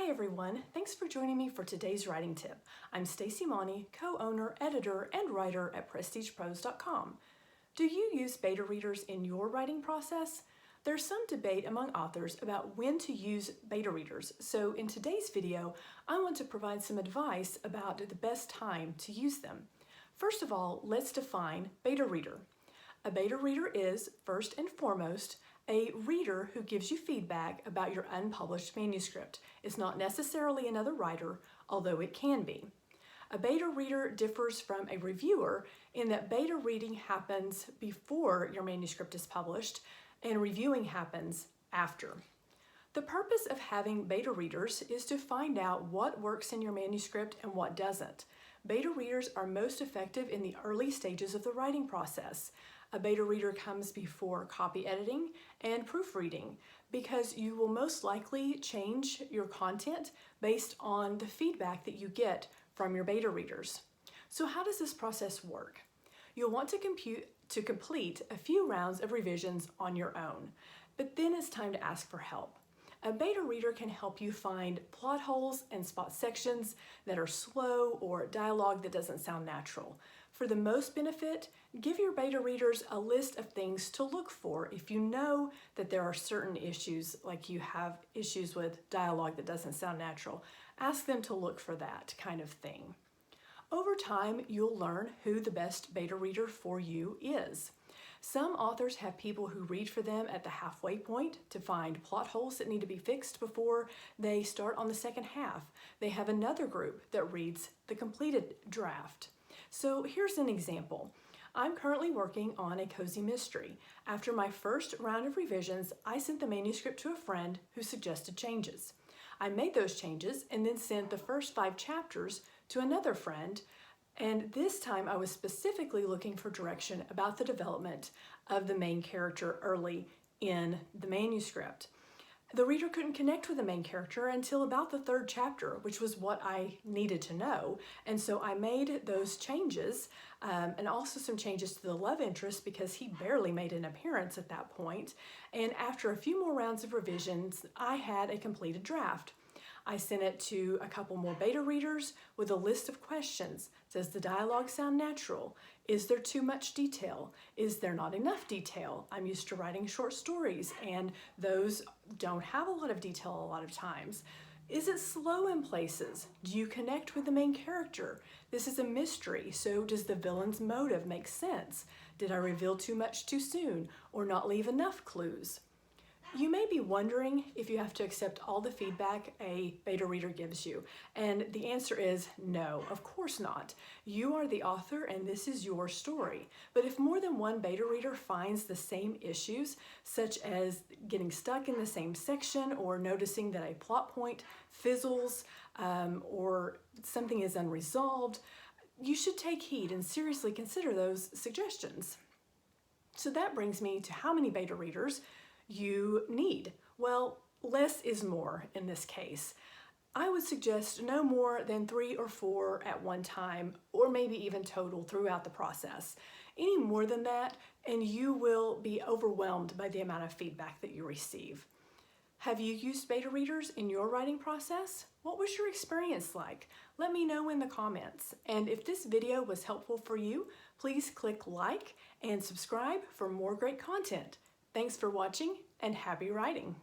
Hi everyone, thanks for joining me for today's writing tip. I'm Staci Mauney, co-owner, editor, and writer at PrestigeProse.com. Do you use beta readers in your writing process? There's some debate among authors about when to use beta readers, so in today's video, I want to provide some advice about the best time to use them. First of all, let's define beta reader. A beta reader is, first and foremost, a reader who gives you feedback about your unpublished manuscript. It's not necessarily another writer, although it can be. A beta reader differs from a reviewer in that beta reading happens before your manuscript is published and reviewing happens after. The purpose of having beta readers is to find out what works in your manuscript and what doesn't. Beta readers are most effective in the early stages of the writing process. A beta reader comes before copy editing and proofreading because you will most likely change your content based on the feedback that you get from your beta readers. So how does this process work? You'll want to complete a few rounds of revisions on your own, but then it's time to ask for help. A beta reader can help you find plot holes and spot sections that are slow or dialogue that doesn't sound natural. For the most benefit, give your beta readers a list of things to look for if you know that there are certain issues, like you have issues with dialogue that doesn't sound natural. Ask them to look for that kind of thing. Over time, you'll learn who the best beta reader for you is. Some authors have people who read for them at the halfway point to find plot holes that need to be fixed before they start on the second half. They have another group that reads the completed draft. So here's an example. I'm currently working on a cozy mystery. After my first round of revisions, I sent the manuscript to a friend who suggested changes. I made those changes and then sent the first 5 chapters to another friend, and this time I was specifically looking for direction about the development of the main character early in the manuscript. The reader couldn't connect with the main character until about the 3rd chapter, which was what I needed to know. And so I made those changes and also some changes to the love interest because he barely made an appearance at that point. And after a few more rounds of revisions, I had a completed draft. I sent it to a couple more beta readers with a list of questions. Does the dialogue sound natural? Is there too much detail? Is there not enough detail? I'm used to writing short stories and those don't have a lot of detail a lot of times. Is it slow in places? Do you connect with the main character? This is a mystery, so does the villain's motive make sense? Did I reveal too much too soon or not leave enough clues? You may be wondering if you have to accept all the feedback a beta reader gives you, and the answer is no, of course not. You are the author and this is your story. But if more than one beta reader finds the same issues, such as getting stuck in the same section or noticing that a plot point fizzles or something is unresolved, you should take heed and seriously consider those suggestions. So that brings me to how many beta readers you need. Well, less is more in this case. I would suggest no more than 3 or 4 at one time, or maybe even total throughout the process. Any more than that, and you will be overwhelmed by the amount of feedback that you receive. Have you used beta readers in your writing process? What was your experience like? Let me know in the comments. And if this video was helpful for you, please click like and subscribe for more great content. Thanks for watching and happy writing.